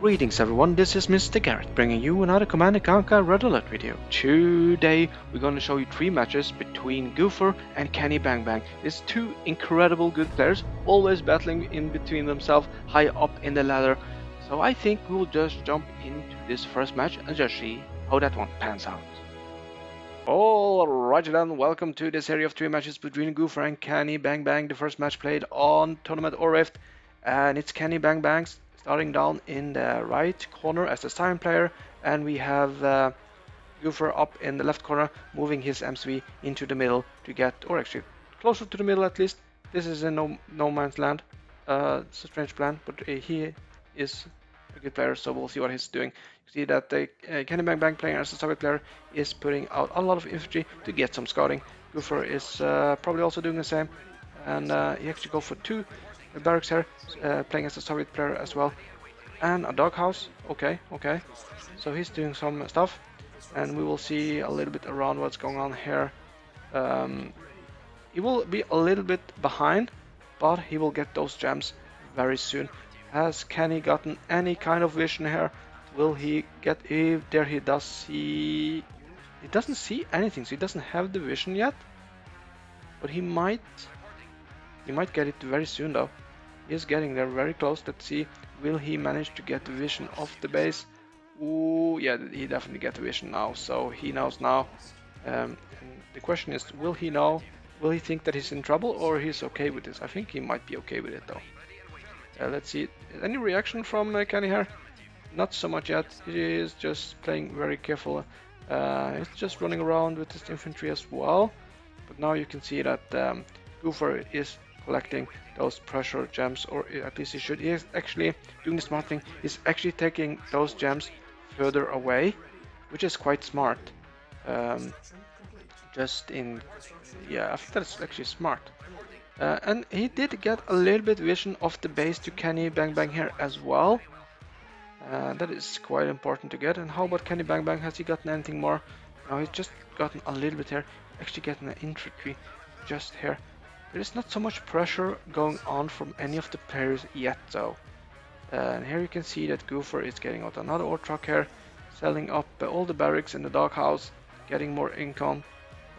Greetings everyone, this is Mr. Garrett bringing you another Command & Conquer Red Alert video. Today we're going to show you 3 matches between Goofer and Kenny Bang Bang. It's 2 incredible good players, always battling in between themselves high up in the ladder. So I think we'll just jump into this first match and just see how that one pans out. Alright then, welcome to this series of 3 matches between Goofer and Kenny Bang Bang. The first match played on Tournament or Rift, and it's Kenny Bang Bang starting down in the right corner as the Siren player, and we have Goofer up in the left corner, moving his MSV into the middle to get, or actually closer to the middle at least. This is a no man's land. It's a strange plan, but he is a good player, so we'll see what he's doing. You see that the Kenny Bang Bang player as a Soviet player is putting out a lot of infantry to get some scouting. Goofer is probably also doing the same, and he actually go for 2 barracks here, playing as a Soviet player as well, and a doghouse. Okay, so he's doing some stuff, and we will see a little bit around what's going on here. He will be a little bit behind, but he will get those gems very soon. Has Kenny gotten any kind of vision here? Will he get if there he does see? He doesn't see anything, so he doesn't have the vision yet, but he might get it very soon though. He is getting there very close. Let's see, will he manage to get the vision of the base? Ooh, yeah, he definitely get the vision now, so he knows now. And the question is, will he know? Will he think that he's in trouble, or he's okay with this? I think he might be okay with it though. Let's see, any reaction from Kenny here? Not so much yet. He is just playing very careful. He's just running around with his infantry as well. But now you can see that Goofer is collecting those pressure gems, or at least he should. He is actually doing the smart thing. He's actually taking those gems further away, which is quite smart. Yeah, I think that's actually smart. And he did get a little bit vision of the base to Kenny Bang Bang here as well. That is quite important to get. And how about Kenny Bang Bang? Has he gotten anything more? No, he's just gotten a little bit here. Actually getting an infantry just here. There is not so much pressure going on from any of the players yet though. And here you can see that Goofer is getting out another ore truck here, selling up all the barracks in the doghouse, getting more income.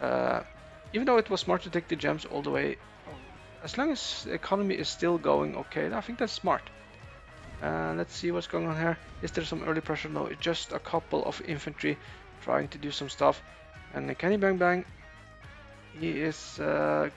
Even though it was smart to take the gems all the way, as long as the economy is still going okay, I think that's smart. Let's see what's going on here. Is there some early pressure? No, it's just a couple of infantry trying to do some stuff. And Kenny Bang Bang, he is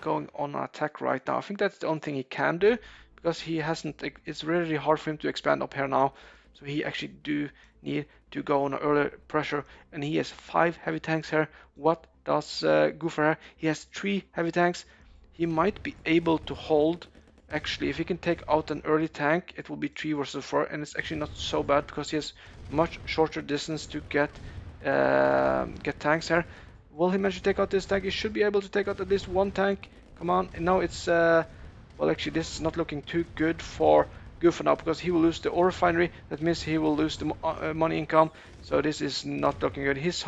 going on attack right now. I think that's the only thing he can do, because he hasn't. It's really hard for him to expand up here now. So he actually do need to go on early pressure. And he has 5 heavy tanks here. What does Goofer have? He has 3 heavy tanks. He might be able to hold. Actually, if he can take out an early tank, it will be 3 versus 4, and it's actually not so bad because he has much shorter distance to get tanks here. Will he manage to take out this tank? He should be able to take out at least 1 tank. Come on. No, it's well, actually, this is not looking too good for Goofer now, because he will lose the ore refinery. That means he will lose the money income. So this is not looking good. His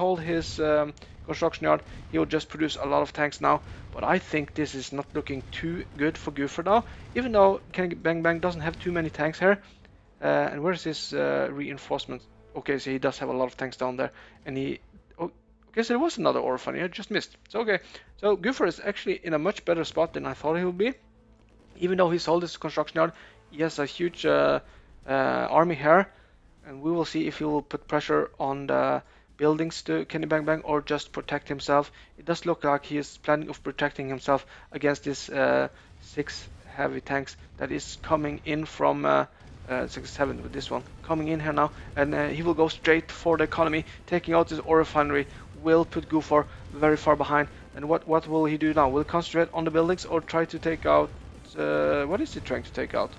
construction yard, he will just produce a lot of tanks now. But I think this is not looking too good for Goofer now, even though Kenny Bang Bang doesn't have too many tanks here. And where's his reinforcement? Okay, so he does have a lot of tanks down there, and he. Oh, okay, so there was another ore refinery. I just missed. So okay, so Goofer is actually in a much better spot than I thought he would be. Even though he sold his construction yard, he has a huge army here, and we will see if he will put pressure on the buildings to Kenny Bang Bang or just protect himself. It does look like he is planning of protecting himself against this 6 heavy tanks that is coming in from 6-7 with this one coming in here now, and he will go straight for the economy, taking out this ore refinery. Will put Goofer very far behind. And what will he do now? Will he concentrate on the buildings or try to take out? What is he trying to take out?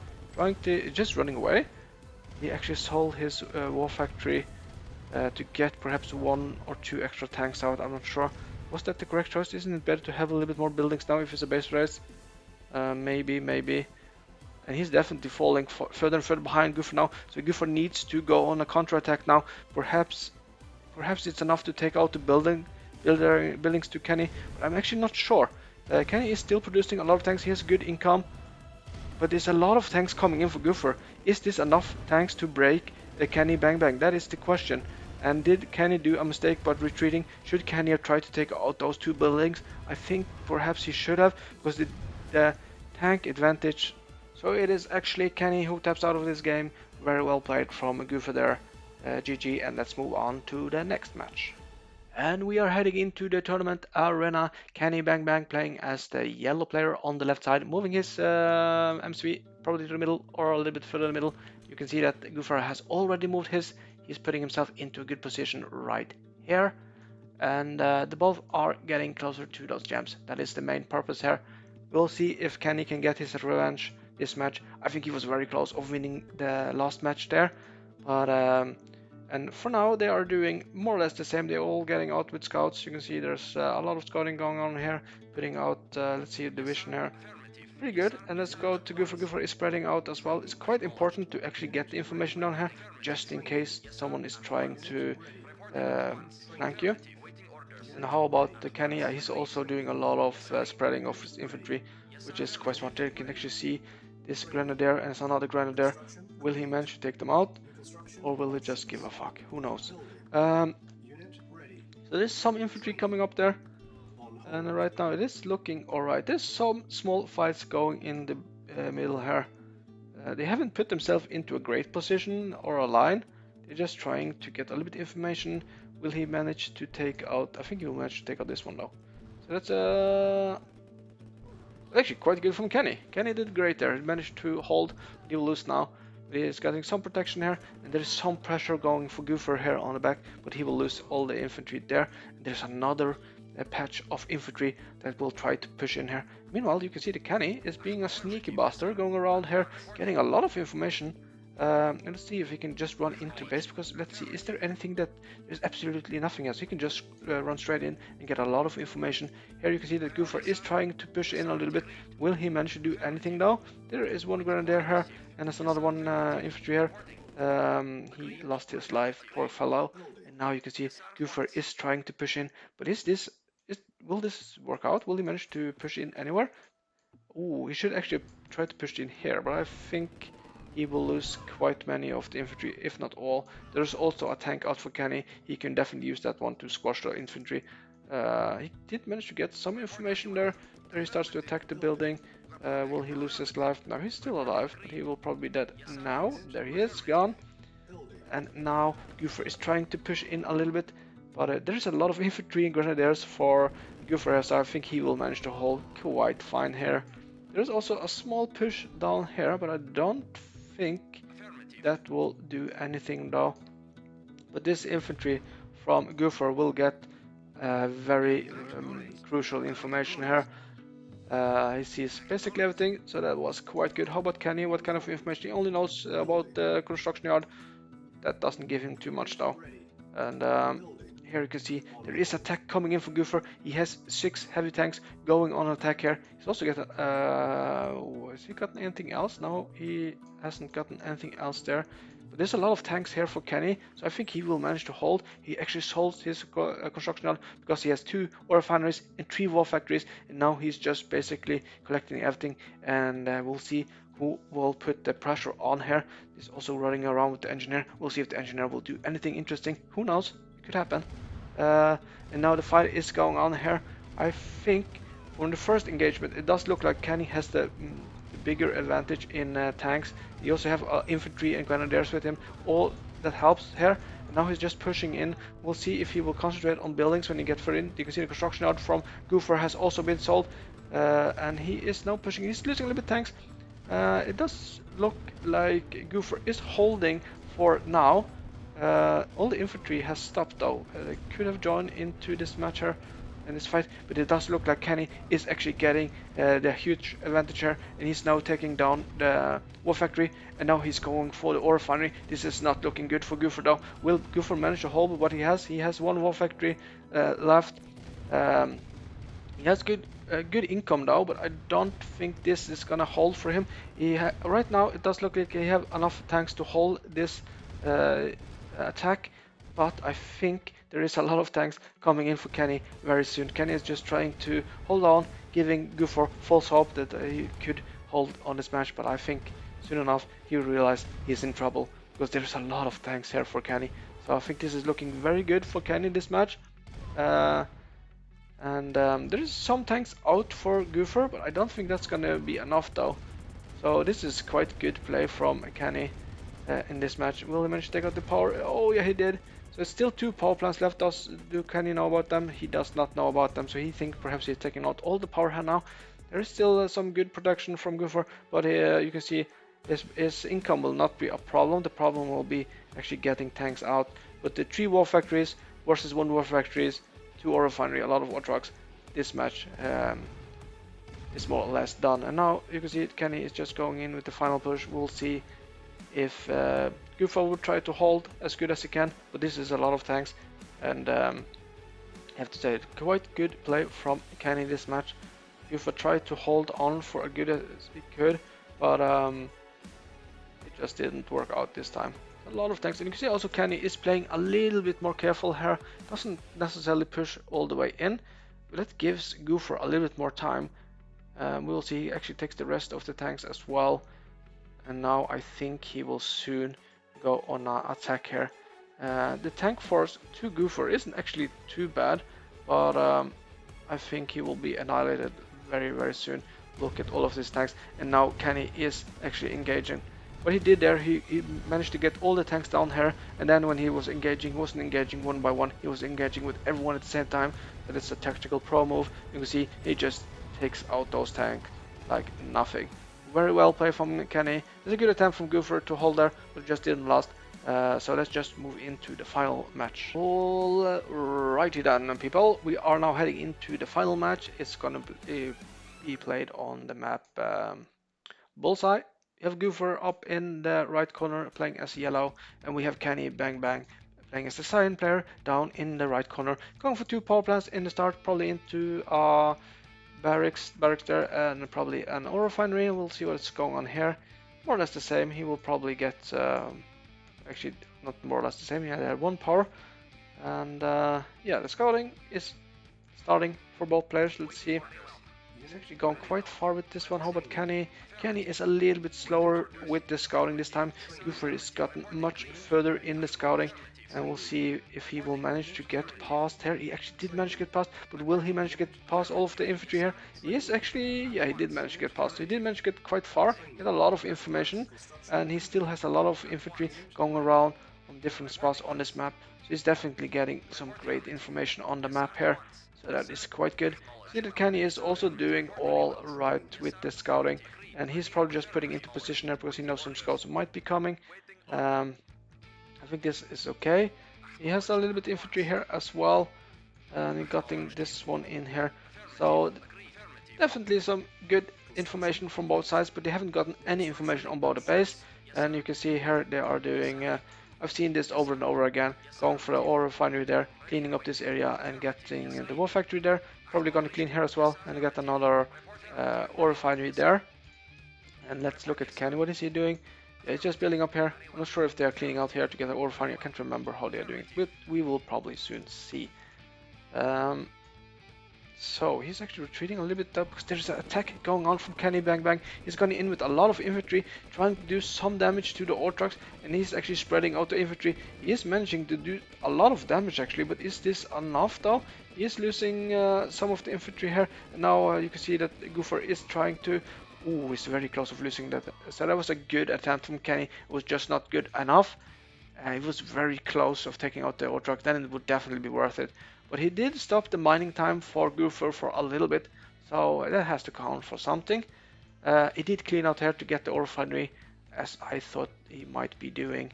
Just running away. He actually sold his war factory to get perhaps 1 or 2 extra tanks out. I'm not sure. Was that the correct choice? Isn't it better to have a little bit more buildings now if it's a base race? Maybe. And he's definitely falling further and further behind Goofer now. So Goofer needs to go on a counterattack now. Perhaps it's enough to take out the buildings to Kenny, but I'm actually not sure. Kenny is still producing a lot of tanks. He has good income, but there's a lot of tanks coming in for Goofer. Is this enough tanks to break the Kenny Bang Bang? That is the question. And did Kenny do a mistake by retreating? Should Kenny have tried to take out those two buildings? I think perhaps he should have, because the tank advantage. So it is actually Kenny who taps out of this game. Very well played from Goofer there. GG, and let's move on to the next match. And we are heading into the tournament arena. Kenny Bang Bang playing as the yellow player on the left side, moving his MCV probably to the middle or a little bit further in the middle. You can see that Goofer has already moved his. He's putting himself into a good position right here. And the both are getting closer to those gems. That is the main purpose here. We'll see if Kenny can get his revenge this match. I think he was very close of winning the last match there. But and for now, they are doing more or less the same. They're all getting out with scouts. You can see there's a lot of scouting going on here. Putting out, let's see, division here. Pretty good. And let's go to Goofer. Goofer is spreading out as well. It's quite important to actually get the information down here, just in case someone is trying to flank you. And how about the Kenny? He's also doing a lot of spreading of his infantry, which is quite smart. You can actually see this grenadier and it's another grenadier. Will he manage to take them out? Or will he just give a fuck? Who knows? So there's some infantry coming up there. And right now it is looking alright. There's some small fights going in the middle here. They haven't put themselves into a great position or a line. They're just trying to get a little bit of information. Will he manage to take out... I think he will manage to take out this one though. So that's actually quite good from Kenny. Kenny did great there. He managed to hold. He will lose now. He's getting some protection here, and there is some pressure going for Goofer here on the back, but he will lose all the infantry there. And there's another patch of infantry that will try to push in here. Meanwhile, you can see the Kenny is being a sneaky bastard, going around here, getting a lot of information. Let's see if he can just run into base, because let's see, is there anything that there's absolutely nothing else. He can just run straight in and get a lot of information. Here you can see that Goofer is trying to push in a little bit. Will he manage to do anything though? There is one grenadier here, and there's another one infantry here. He lost his life, poor fellow. And now you can see Goofer is trying to push in, but will this work out? Will he manage to push in anywhere? Oh, he should actually try to push in here, but I think he will lose quite many of the infantry, if not all. There's also a tank out for Kenny. He can definitely use that one to squash the infantry. He did manage to get some information there. There he starts to attack the building. Will he lose his life? No, he's still alive, but he will probably be dead now. There he is, gone. And now Goofer is trying to push in a little bit, but there is a lot of infantry and grenadiers for Goofer, so I think he will manage to hold quite fine here. There's also a small push down here, but I don't think that will do anything though. But this infantry from Goofer will get very crucial information here. He sees basically everything, so that was quite good. How about Kenny? What kind of information? He only knows about the construction yard. That doesn't give him too much though. And here you can see there is attack coming in for Goofer. He has 6 heavy tanks going on attack here. He's also getting... has he gotten anything else? No, he hasn't gotten anything else there. But there's a lot of tanks here for Kenny, so I think he will manage to hold. He actually sold his construction yard because he has 2 ore refineries and 3 war factories, and now he's just basically collecting everything. And we'll see who will put the pressure on here. He's also running around with the engineer. We'll see if the engineer will do anything interesting. Who knows? It could happen. And now the fight is going on here. I think from the first engagement, it does look like Kenny has the bigger advantage in tanks. He also have infantry and grenadiers with him. All that helps here. And now he's just pushing in. We'll see if he will concentrate on buildings when he gets further in. You can see the construction yard from Goofer has also been sold. And he is now pushing. He's losing a little bit tanks. It does look like Goofer is holding for now. All the infantry has stopped though. They could have joined into this match here in this fight, but it does look like Kenny is actually getting the huge advantage here, and he's now taking down the war factory, and now he's going for the ore refinery. This is not looking good for Goofer though. Will Goofer manage to hold what he has? He has 1 war factory left. He has good income though, but I don't think this is gonna hold for him. Right now it does look like he have enough tanks to hold this attack, but I think there is a lot of tanks coming in for Kenny very soon. Kenny is just trying to hold on, giving Goofer false hope that he could hold on this match, but I think soon enough he will realize he's in trouble. because there's a lot of tanks here for Kenny. So I think this is looking very good for Kenny this match. Uh, and there is some tanks out for Goofer, but I don't think that's gonna be enough though. So this is quite good play from Kenny in this match. Will he manage to take out the power? Oh yeah, he did. So it's still 2 power plants left. Do Kenny know about them? He does not know about them, so he thinks perhaps he's taking out all the power here now. There is still some good production from Goofer, but you can see his income will not be a problem. The problem will be actually getting tanks out. But the 3 war factories versus 1 war factories, 2 ore refinery, a lot of war trucks. This match is more or less done. And now you can see Kenny is just going in with the final push. We'll see if Goofer will try to hold as good as he can, but this is a lot of tanks, and I have to say, quite good play from Kenny this match. Goofer tried to hold on for as good as he could, but it just didn't work out this time. A lot of tanks, and you can see also Kenny is playing a little bit more careful here, doesn't necessarily push all the way in, but that gives Goofer a little bit more time. We'll see he actually takes the rest of the tanks as well. And now I think he will soon go on an attack here. The tank force to Goofer isn't actually too bad, but I think he will be annihilated very, very soon. Look at all of these tanks, and now Kenny is actually engaging. What he did there, he managed to get all the tanks down here, and then when he was engaging, he wasn't engaging one by one, he was engaging with everyone at the same time. That is a tactical pro move. You can see he just takes out those tanks like nothing. Very well played from Kenny. There's a good attempt from Goofer to hold there, but just didn't last. So let's just move into the final match. Alrighty then, people. We are now heading into the final match. It's gonna be played on the map Bullseye. We have Goofer up in the right corner playing as yellow, and we have Kenny Bang Bang playing as the cyan player down in the right corner. Going for 2 power plants in the start, probably into barracks there, and probably an ore refinery. We'll see what's going on here. More or less the same. He will probably get actually not more or less the same. He had 1 power, and yeah, the scouting is starting for both players. Let's see. He's actually gone quite far with this one. How about Kenny? Kenny is a little bit slower with the scouting this time. Goofer has gotten much further in the scouting, and we'll see if he will manage to get past here. He actually did manage to get past, but will he manage to get past all of the infantry here? Yes, actually, yeah, he did manage to get past. He did manage to get quite far, get a lot of information, and he still has a lot of infantry going around on different spots on this map. So he's definitely getting some great information on the map here. So that is quite good. See that Kenny is also doing all right with the scouting, and he's probably just putting into position there because he knows some scouts might be coming. I think this is okay. He has a little bit infantry here as well, and he getting this one in here. So definitely some good information from both sides, but they haven't gotten any information on both the base. And you can see here they are doing. I've seen this over and over again, going for the ore refinery there, cleaning up this area and getting the war factory there. Probably going to clean here as well and get another ore refinery there. And let's look at Kenny. What is he doing? Yeah, he's just building up here. I'm not sure if they are cleaning out here to get an ore refinery. I can't remember how they are doing it, but we will probably soon see. So he's actually retreating a little bit though, because there's an attack going on from Kenny Bang Bang. He's going in with a lot of infantry, trying to do some damage to the ore trucks, and he's actually spreading out the infantry. He is managing to do a lot of damage actually, but is this enough though? He is losing some of the infantry here, and now you can see that Goofer is trying to. Ooh, he's very close of losing that. So that was a good attempt from Kenny. It was just not good enough. It was very close of taking out the ore truck, then it would definitely be worth it. But he did stop the mining time for Goofer for a little bit, so that has to count for something. He did clean out here to get the ore refinery, as I thought he might be doing.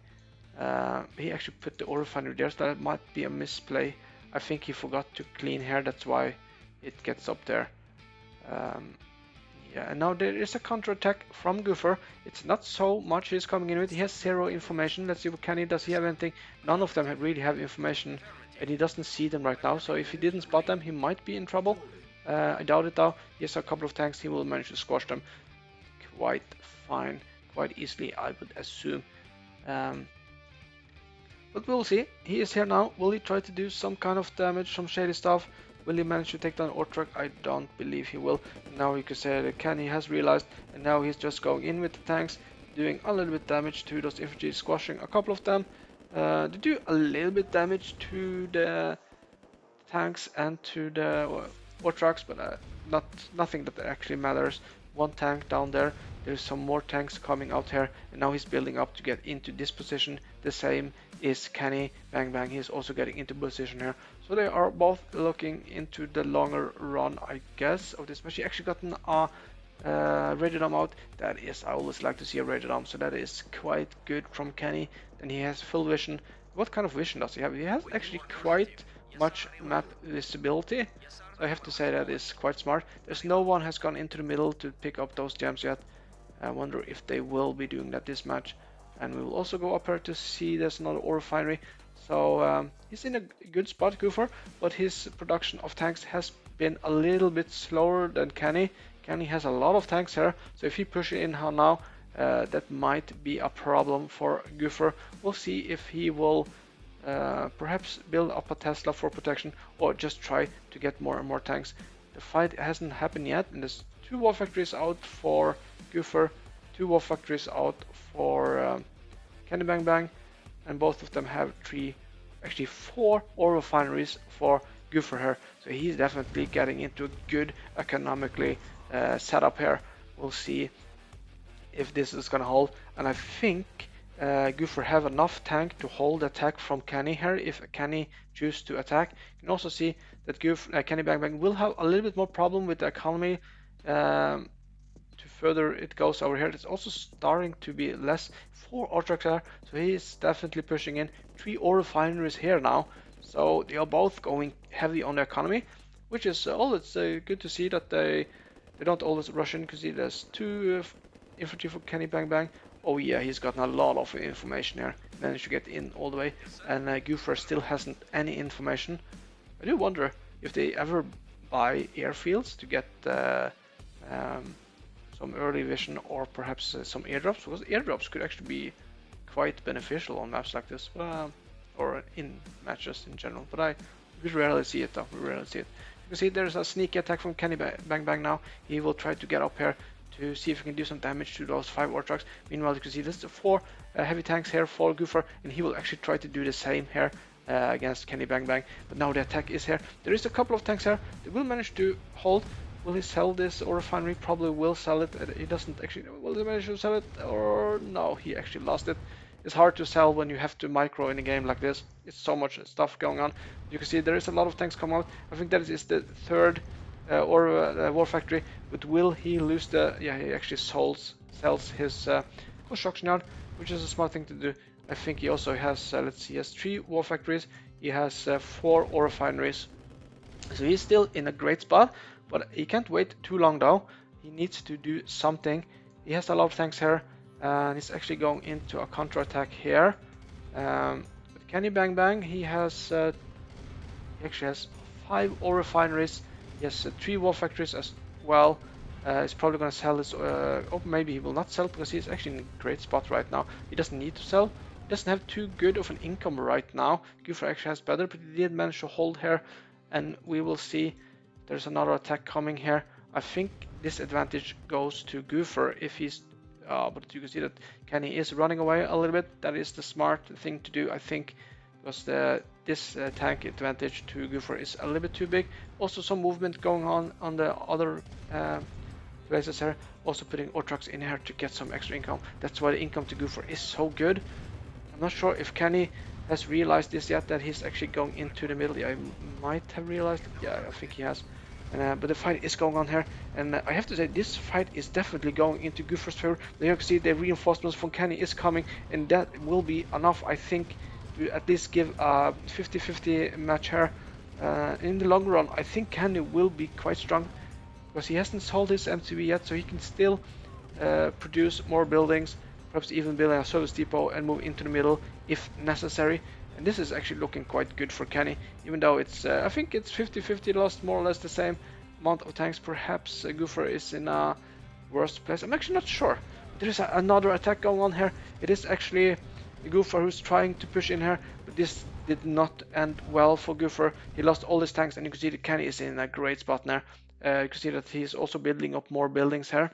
He actually put the ore refinery there, so that might be a misplay. I think he forgot to clean here, that's why it gets up there. Yeah, and now there is a counterattack from Goofer. It's not so much he's coming in with. He has 0 information. Let's see what Kenny does. He have anything? None of them really have information, and he doesn't see them right now. So if he didn't spot them, he might be in trouble. I doubt it though. He has a couple of tanks. He will manage to squash them quite fine, quite easily, I would assume. But we'll see. He is here now. Will he try to do some kind of damage, some shady stuff? Will he manage to take down ore truck? I don't believe he will. Now you can say that Kenny has realized, and now he's just going in with the tanks. doing a little bit damage to those infantry, squashing a couple of them. They do a little bit damage to the tanks and to the war trucks, but nothing that actually matters. One tank down there. There's some more tanks coming out here, and now he's building up to get into this position. The same is Kenny. Bang Bang. He's also getting into position here. So they are both looking into the longer run, I guess, of this match. He actually gotten a rated arm out. That is, I always like to see a rated arm, so that is quite good from Kenny. Then he has full vision. What kind of vision does he have? He has actually quite much map visibility. So I have to say that is quite smart. There's no one has gone into the middle to pick up those gems yet. I wonder if they will be doing that this match. And we will also go up here to see there's another ore refinery. So he's in a good spot, Goofer, but his production of tanks has been a little bit slower than Kenny. Kenny has a lot of tanks here, so if he pushes in now, that might be a problem for Goofer. We'll see if he will perhaps build up a Tesla for protection or just try to get more and more tanks. The fight hasn't happened yet, and there's 2 war factories out for Goofer, 2 war factories out for Kenny Bang Bang, and both of them have 4 ore refineries for Goofer here. So he's definitely getting into a good economically setup here. We'll see if this is gonna hold, and I think Goofer have enough tank to hold the attack from Kenny here if Kenny choose to attack. You can also see that Kenny Bang Bang will have a little bit more problem with the economy to further it goes over here. It's also starting to be less 4 ore trucks there, so he is definitely pushing in 3 ore refineries here now. So they are both going heavy on the economy, which is it's good to see that they don't always rush in, because there's 2 infantry for Kenny Bang Bang. Oh yeah, he's gotten a lot of information here. Managed to get in all the way, and Goofer still hasn't any information. I do wonder if they ever buy airfields to get some early vision, or perhaps some airdrops, because airdrops could actually be quite beneficial on maps like this, or in matches in general. But we rarely see it though. We rarely see it. You can see there's a sneaky attack from Kenny Bang Bang now. He will try to get up here to see if he can do some damage to those 5 ore trucks. Meanwhile, you can see this is 4 heavy tanks here for Goofer, and he will actually try to do the same here against Kenny Bang Bang. But now the attack is here. There is a couple of tanks here. They will manage to hold. Will he sell this ore refinery? Probably will sell it. He doesn't actually. Will he manage to sell it? Or no, he actually lost it. It's hard to sell when you have to micro in a game like this. It's so much stuff going on. You can see there is a lot of tanks come out. I think that is the 3rd war factory. But will he lose the? Yeah, he actually sells his construction yard, which is a smart thing to do. I think he also has. Let's see, he has 3 war factories. He has 4 ore refineries. So he's still in a great spot, but he can't wait too long though. He needs to do something. He has a lot of tanks here, and he's actually going into a counter attack here. But Kenny Bang Bang, he actually has 5 ore refineries. He has 3 war factories as well. He's probably going to sell this, or maybe he will not sell, because he's actually in a great spot right now. He doesn't need to sell. He doesn't have too good of an income right now. Goofer actually has better, but he did manage to hold here. And we will see there's another attack coming here. I think this advantage goes to Goofer if he's but you can see that Kenny is running away a little bit. That is the smart thing to do, I think, because this tank advantage to Goofer is a little bit too big. Also some movement going on the other places here. Also putting ore trucks in here to get some extra income. That's why the income to Goofer is so good. I'm not sure if Kenny has realized this yet, that he's actually going into the middle. Yeah, I might have realized it. Yeah, I think he has. But the fight is going on here, and I have to say this fight is definitely going into Goofer's favor. There you can see the reinforcements from Kenny is coming, and that will be enough, I think, to at least give a 50-50 match here. In the long run, I think Kenny will be quite strong, because he hasn't sold his MCV yet, so he can still produce more buildings, perhaps even building a service depot and move into the middle if necessary. And this is actually looking quite good for Kenny, even though it's I think it's 50-50, lost more or less the same amount of tanks. Perhaps Goofer is in a worse place. I'm actually not sure. There is another attack going on here. It is actually Goofer who's trying to push in here, but this did not end well for Goofer. He lost all his tanks, and you can see that Kenny is in a great spot now. You can see that he's also building up more buildings here.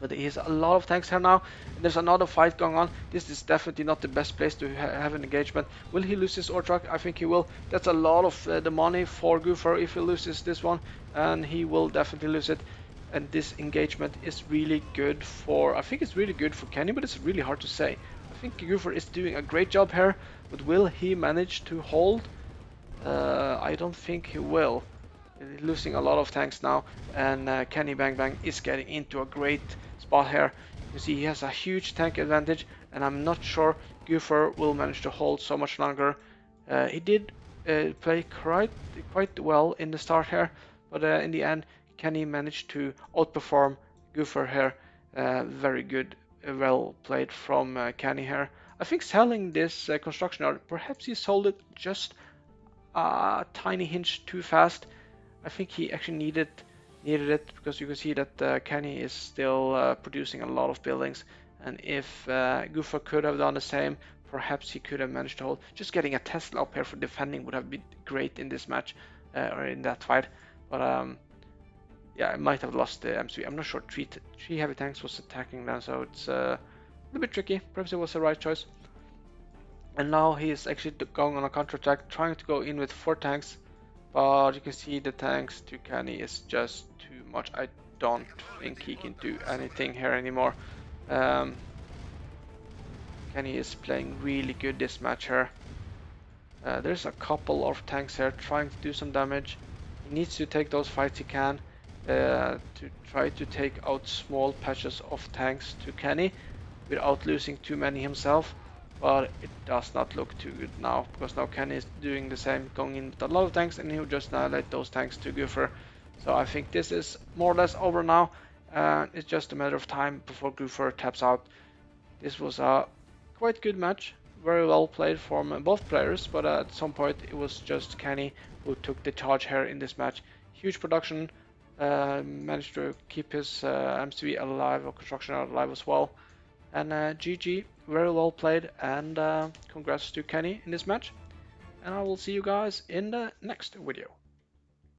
But he has a lot of tanks here now. And there's another fight going on. This is definitely not the best place to have an engagement. Will he lose his ore truck? I think he will. That's a lot of the money for Goofer if he loses this one. And he will definitely lose it. And this engagement is really good for... I think it's really good for Kenny, but it's really hard to say. I think Goofer is doing a great job here. But will he manage to hold? I don't think he will. He's losing a lot of tanks now, and Kenny Bang Bang is getting into a great spot here. You see he has a huge tank advantage, and I'm not sure Goofer will manage to hold so much longer. He did play quite well in the start here, but in the end Kenny managed to outperform Goofer here. Very good, well played from Kenny here. I think selling this construction yard, perhaps he sold it just a tiny hinge too fast. I think he actually needed it because you can see that Kenny is still producing a lot of buildings, and if Goofer could have done the same, perhaps he could have managed to hold. Just getting a Tesla up here for defending would have been great in this match or in that fight, but yeah, I might have lost the M3. I'm not sure. Three heavy tanks was attacking them, so it's a little bit tricky. Perhaps it was the right choice. And now he is actually going on a counter-attack, trying to go in with 4 tanks, but you can see the tanks to Kenny is just too much. I don't think he can do anything here anymore. Kenny is playing really good this match here. There's a couple of tanks here trying to do some damage. He needs to take those fights he can to try to take out small patches of tanks to Kenny without losing too many himself. But it does not look too good now, because now Kenny is doing the same, going in with a lot of tanks, and he'll just annihilate those tanks to Goofer. So I think this is more or less over now. It's just a matter of time before Goofer taps out. This was a quite good match, very well played from both players, but at some point it was just Kenny who took the charge here in this match. Huge production, managed to keep his MC alive, or construction alive as well. And GG, very well played, and congrats to Kenny in this match. And I will see you guys in the next video.